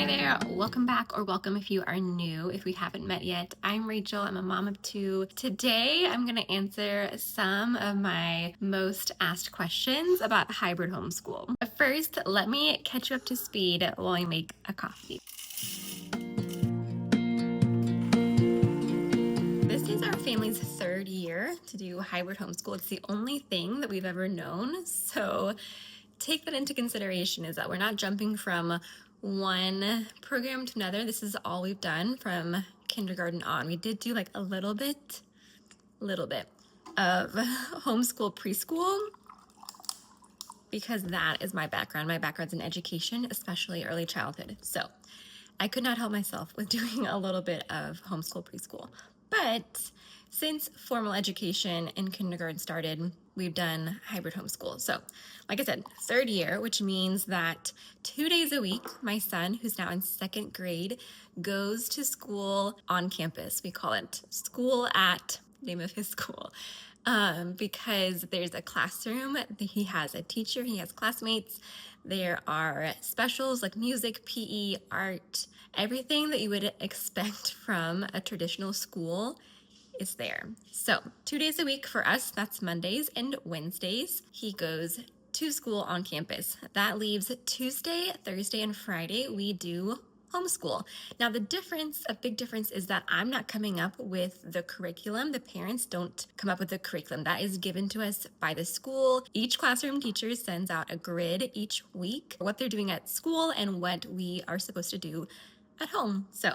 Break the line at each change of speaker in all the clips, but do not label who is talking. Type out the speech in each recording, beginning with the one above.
there, welcome back, or welcome if you are new, if we haven't met yet. I'm Rachel, I'm a mom of two. Today I'm going to answer some of my most asked questions about hybrid homeschool. First, let me catch you up to speed while I make a coffee. This is our family's third year to do hybrid homeschool. It's the only thing that we've ever known, so take that into consideration, is that we're not jumping from one program to another. This is all we've done from kindergarten on. We did do like a little bit of homeschool preschool because that is my background. My background's in education, especially early childhood. So I could not help myself with doing a little bit of homeschool preschool. But since formal education in kindergarten started, we've done hybrid homeschool. So, like I said, third year, which means that 2 days a week, my son, who's now in second grade, goes to school on campus. We call it school at name of his school. Because there's a classroom, he has a teacher, he has classmates, there are specials like music, PE, art, everything that you would expect from a traditional school is there. So 2 days a week for us, that's Mondays and Wednesdays. He goes to school on campus. That leaves Tuesday, Thursday, and Friday, we do homeschool. Now the difference, a big difference, is that I'm not coming up with the curriculum. The parents don't come up with the curriculum. That is given to us by the school. Each classroom teacher sends out a grid each week, what they're doing at school and what we are supposed to do at home. So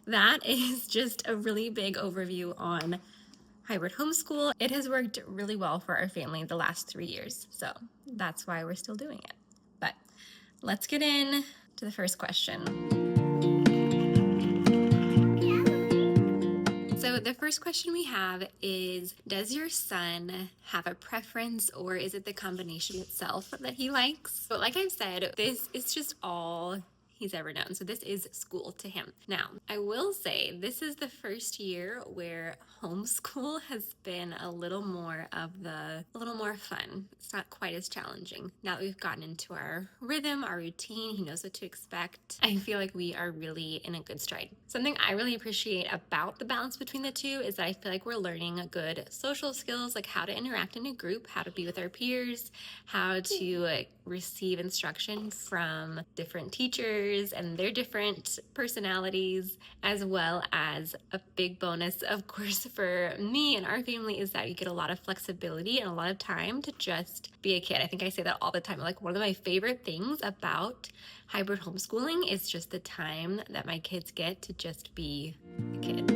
that is just a really big overview on hybrid homeschool. It has worked really well for our family the last 3 years. So that's why we're still doing it. But let's get in to the first question. So the first question we have is, does your son have a preference, or is it the combination itself that he likes? But like I've said, this is just all he's ever known. So this is school to him. Now, I will say this is the first year where homeschool has been a little more fun. It's not quite as challenging. Now that we've gotten into our rhythm, our routine, he knows what to expect. I feel like we are really in a good stride. Something I really appreciate about the balance between the two is that I feel like we're learning good social skills, like how to interact in a group, how to be with our peers, how to receive instruction from different teachers and their different personalities, as well as a big bonus, of course, for me and our family is that you get a lot of flexibility and a lot of time to just be a kid. I think I say that all the time. Like, one of my favorite things about hybrid homeschooling is just the time that my kids get to just be a kid.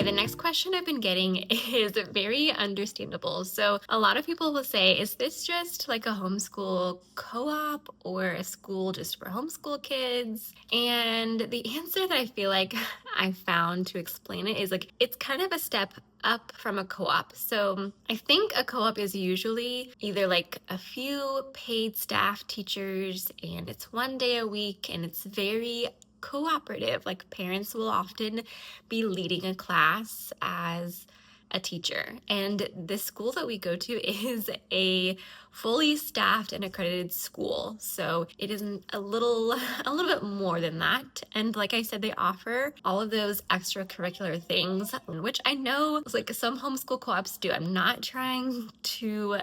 The next question I've been getting is very understandable. So a lot of people will say, is this just like a homeschool co-op or a school just for homeschool kids? And the answer that I feel like I found to explain it is like, it's kind of a step up from a co-op. So I think a co-op is usually either like a few paid staff teachers and it's 1 day a week and it's very cooperative. Like, parents will often be leading a class as a teacher. And the school that we go to is a fully staffed and accredited school. So it is a little bit more than that. And like I said, they offer all of those extracurricular things, which I know like some homeschool co-ops do. I'm not trying to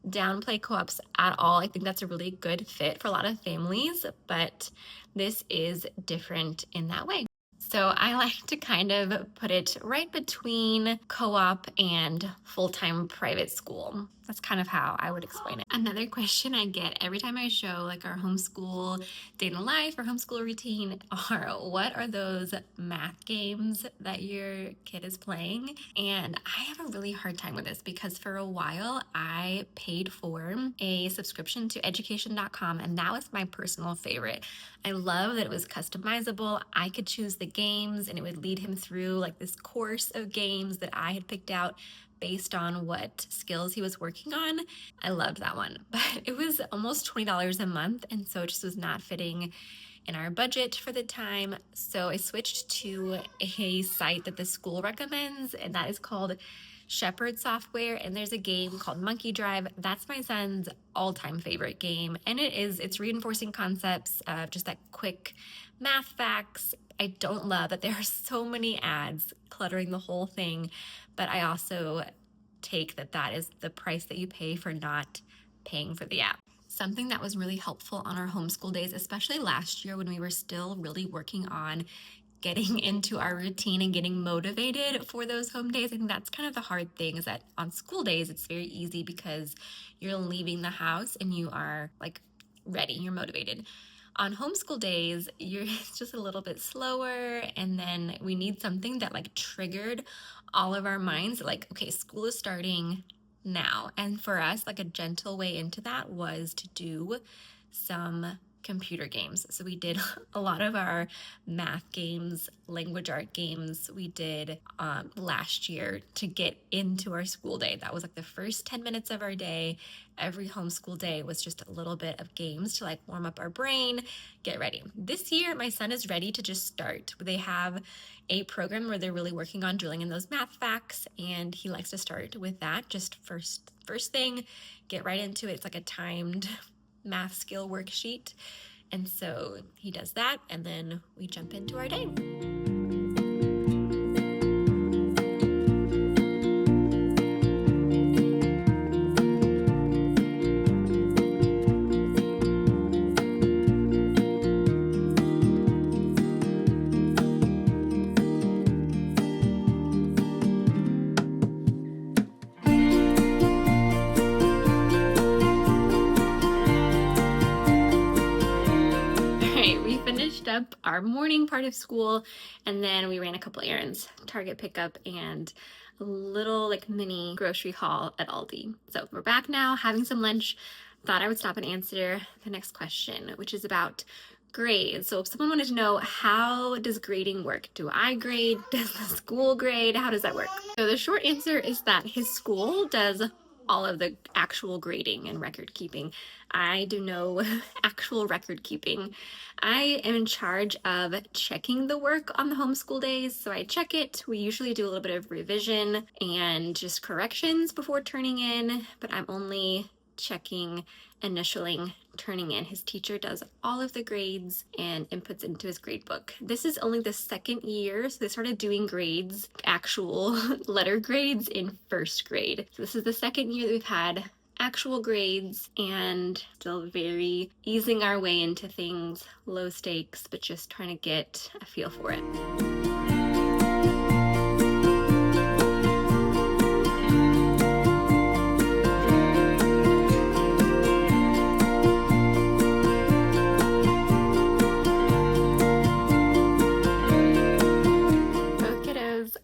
downplay co-ops at all. I think that's a really good fit for a lot of families, but this is different in that way. So I like to kind of put it right between co-op and full-time private school. That's kind of how I would explain it. Another question I get every time I show like our homeschool day in life or homeschool routine are, what are those math games that your kid is playing? And I have a really hard time with this because for a while I paid for a subscription to education.com, and that was my personal favorite. I love that it was customizable. I could choose the games and it would lead him through like this course of games that I had picked out based on what skills he was working on. I loved that one, but it was almost $20 a month, and so it just was not fitting in our budget for the time. So I switched to a site that the school recommends, and that is called Shepherd Software. And there's a game called Monkey Drive. That's my son's all-time favorite game, and it's reinforcing concepts of just that quick math facts. I don't love that there are so many ads cluttering the whole thing, but I also take that is the price that you pay for not paying for the app. Something that was really helpful on our homeschool days, especially last year when we were still really working on getting into our routine and getting motivated for those home days. I think that's kind of the hard thing, is that on school days, it's very easy because you're leaving the house and you are like ready, you're motivated. On homeschool days, it's just a little bit slower, and then we need something that like triggered all of our minds, like, okay, school is starting now. And for us, like a gentle way into that was to do some computer games. So we did a lot of our math games, language art games we did last year to get into our school day. That was like the first 10 minutes of our day. Every homeschool day was just a little bit of games to like warm up our brain, get ready. This year, my son is ready to just start. They have a program where they're really working on drilling in those math facts, and he likes to start with that. Just first thing, get right into it. It's like a timed math skill worksheet. And so he does that, and then we jump into our day. Up our morning part of school, and then we ran a couple errands, Target pickup and a little like mini grocery haul at Aldi. So we're back now, having some lunch. Thought I would stop and answer the next question, which is about grades. So if someone wanted to know, how does grading work? Do I grade? Does the school grade? How does that work? So the short answer is that his school does all of the actual grading and record keeping. I do no actual record keeping. I am in charge of checking the work on the homeschool days. So I check it. We usually do a little bit of revision and just corrections before turning in, but I'm only checking, initialing, turning in. His teacher does all of the grades and inputs into his grade book. This is only the second year, so they started doing grades, actual letter grades, in first grade. So this is the second year that we've had actual grades, and still very easing our way into things, low stakes, but just trying to get a feel for it.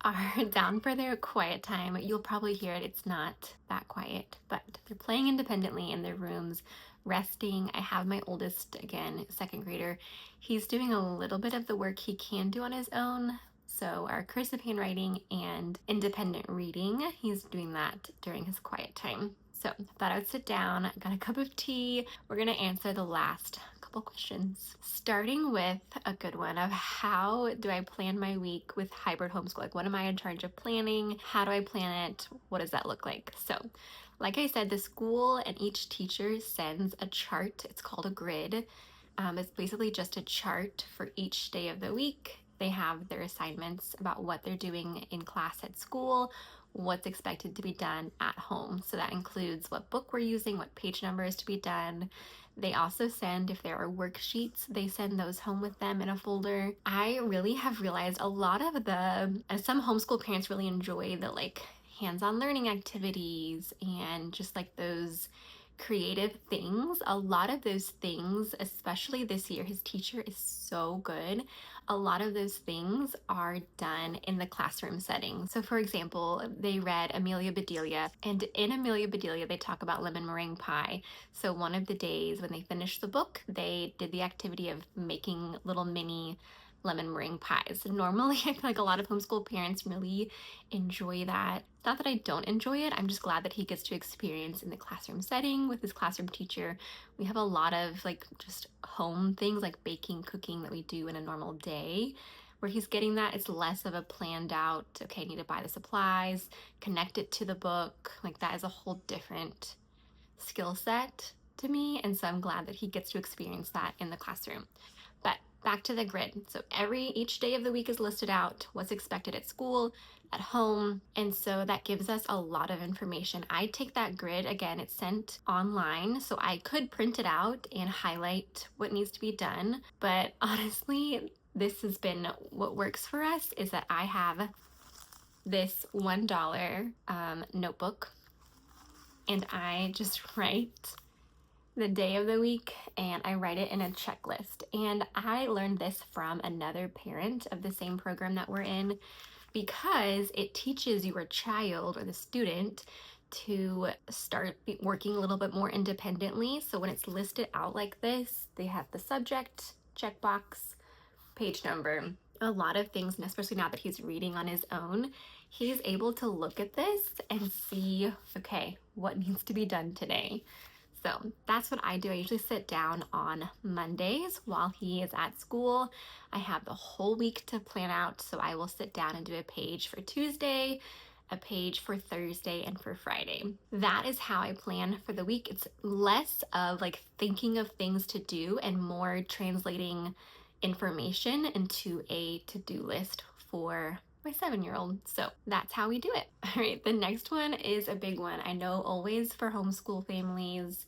Are down for their quiet time. You'll probably hear it. It's not that quiet, but they're playing independently in their rooms, resting. I have my oldest, again, second grader. He's doing a little bit of the work he can do on his own. So our cursive handwriting and independent reading, he's doing that during his quiet time. So I thought I would sit down, got a cup of tea. We're gonna answer the last couple questions. Starting with a good one of, how do I plan my week with hybrid homeschool? Like, what am I in charge of planning? How do I plan it? What does that look like? So, like I said, the school and each teacher sends a chart. It's called a grid. It's basically just a chart for each day of the week. They have their assignments about what they're doing in class at school, what's expected to be done at home. So that includes what book we're using, what page number is to be done. They also send, if there are worksheets, they send those home with them in a folder. I really have realized a lot of some homeschool parents really enjoy the like hands-on learning activities and just like those creative things. A lot of those things, especially this year, his teacher is so good. A lot of those things are done in the classroom setting. So for example, they read Amelia Bedelia, and in Amelia Bedelia, they talk about lemon meringue pie. So one of the days when they finished the book, they did the activity of making little mini lemon meringue pies. Normally, I feel like a lot of homeschool parents really enjoy that. Not that I don't enjoy it, I'm just glad that he gets to experience in the classroom setting with his classroom teacher. We have a lot of like just home things like baking, cooking that we do in a normal day. Where he's getting that, it's less of a planned out, okay, I need to buy the supplies, connect it to the book. Like that is a whole different skill set to me. And so I'm glad that he gets to experience that in the classroom. But back to the grid. So each day of the week is listed out, what's expected at school, at home. And so that gives us a lot of information. I take that grid, again, it's sent online, so I could print it out and highlight what needs to be done. But honestly, this has been what works for us is that I have this $1 notebook and I just write the day of the week and I write it in a checklist. And I learned this from another parent of the same program that we're in because it teaches your child or the student to start working a little bit more independently. So when it's listed out like this, they have the subject, checkbox, page number, a lot of things, and especially now that he's reading on his own, he's able to look at this and see, okay, what needs to be done today. So that's what I do. I usually sit down on Mondays while he is at school. I have the whole week to plan out, so I will sit down and do a page for Tuesday, a page for Thursday, and for Friday. That is how I plan for the week. It's less of like thinking of things to do and more translating information into a to-do list for my 7-year-old. So that's how we do it. All right, the next one is a big one. I know always for homeschool families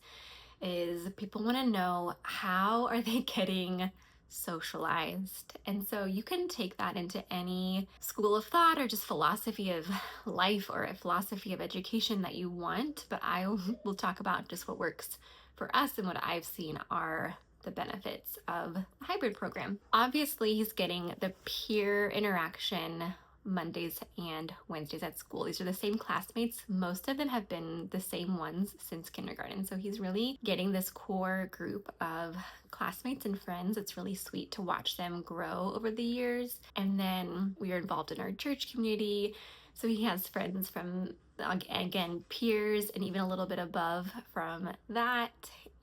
is people want to know how are they getting socialized. And so you can take that into any school of thought or just philosophy of life or a philosophy of education that you want, but I will talk about just what works for us and what I've seen are the benefits of the hybrid program. Obviously, he's getting the peer interaction Mondays and Wednesdays at school. These are the same classmates. Most of them have been the same ones since kindergarten. So he's really getting this core group of classmates and friends. It's really sweet to watch them grow over the years. And then we are involved in our church community. So he has friends from, again, peers and even a little bit above from that.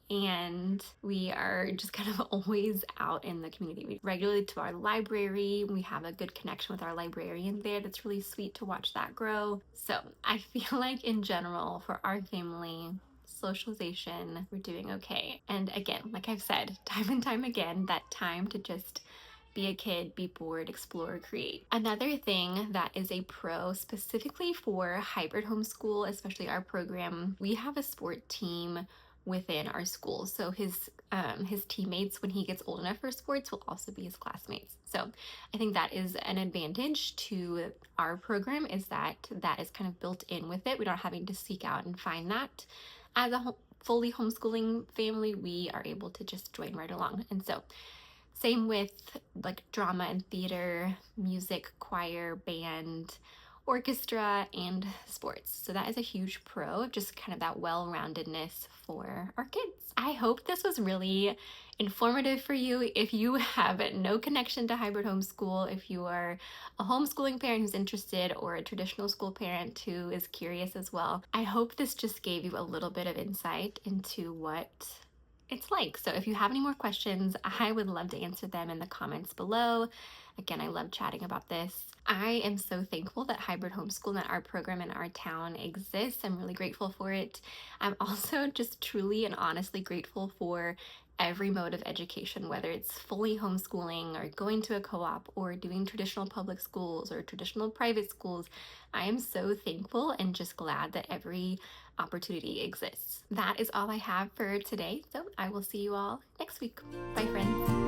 And we are just kind of always out in the community. We regularly to our library. We have a good connection with our librarian there. That's really sweet to watch that grow. So I feel like in general for our family, socialization, we're doing okay. And again, like I've said, time and time again, that time to just be a kid, be bored, explore, create. Another thing that is a pro specifically for hybrid homeschool, especially our program, we have a sport team within our school. So his teammates, when he gets old enough for sports, will also be his classmates. So I think that is an advantage to our program is that is kind of built in with it. We're not having to seek out and find that. As a fully homeschooling family, we are able to just join right along. And so same with like drama and theater, music, choir, band, orchestra, and sports. So that is a huge pro of just kind of that well-roundedness for our kids. I hope this was really informative for you. If you have no connection to hybrid homeschool, if you are a homeschooling parent who's interested or a traditional school parent who is curious as well, I hope this just gave you a little bit of insight into what it's like. So if you have any more questions, I would love to answer them in the comments below. Again, I love chatting about this. I am so thankful that hybrid homeschool and that our program in our town exists. I'm really grateful for it. I'm also just truly and honestly grateful for every mode of education, whether it's fully homeschooling or going to a co-op or doing traditional public schools or traditional private schools. I am so thankful and just glad that every opportunity exists. That is all I have for today. So I will see you all next week. Bye, friends.